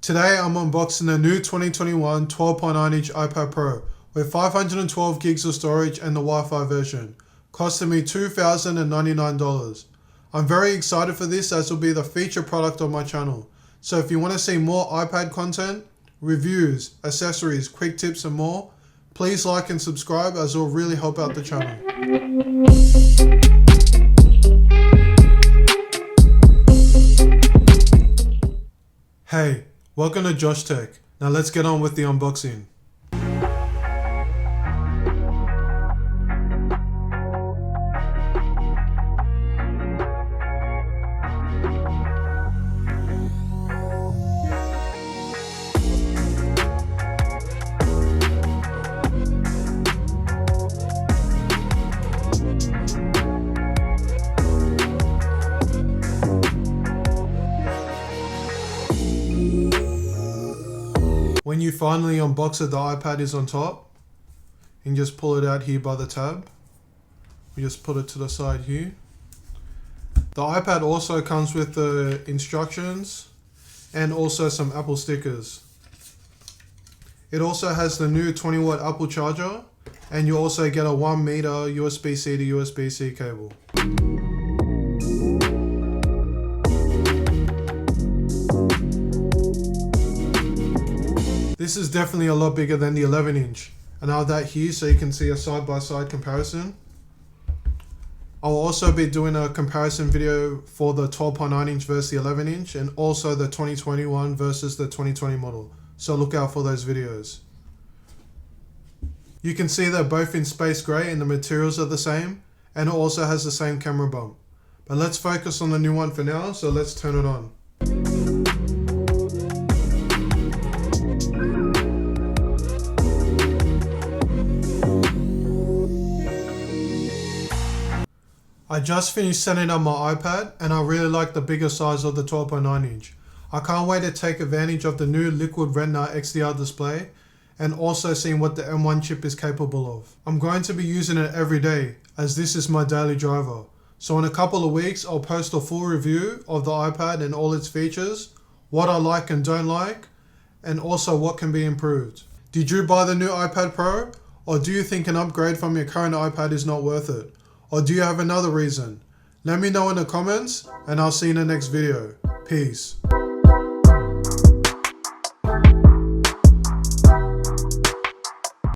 Today I'm unboxing the new 2021 12.9-inch iPad Pro with 512 gigs of storage and the Wi-Fi version, costing me $2,099. I'm very excited for this as it will be the featured product on my channel. So if you want to see more iPad content, reviews, accessories, quick tips and more, please like and subscribe as it will really help out the channel. Hey, welcome to JxshTech. Now let's get on with the unboxing. When you finally unbox it, the iPad is on top. You can just pull it out here by the tab. We just put it to the side here. The iPad also comes with the instructions and also some Apple stickers. It also has the new 20-watt Apple charger, and you also get a 1 meter USB-C to USB-C cable. This is definitely a lot bigger than the 11-inch, and I have that here so you can see a side-by-side comparison. I'll also be doing a comparison video for the 12.9-inch versus the 11-inch, and also the 2021 versus the 2020 model, so look out for those videos. You can see they're both in space grey and the materials are the same, and it also has the same camera bump. But let's focus on the new one for now, so let's turn it on. I just finished setting up my iPad and I really like the bigger size of the 12.9-inch. I can't wait to take advantage of the new Liquid Retina XDR display and also seeing what the M1 chip is capable of. I'm going to be using it every day as this is my daily driver. So in a couple of weeks I'll post a full review of the iPad and all its features, what I like and don't like, and also what can be improved. Did you buy the new iPad Pro, or do you think an upgrade from your current iPad is not worth it? Or do you have another reason? Let me know in the comments and I'll see you in the next video. Peace.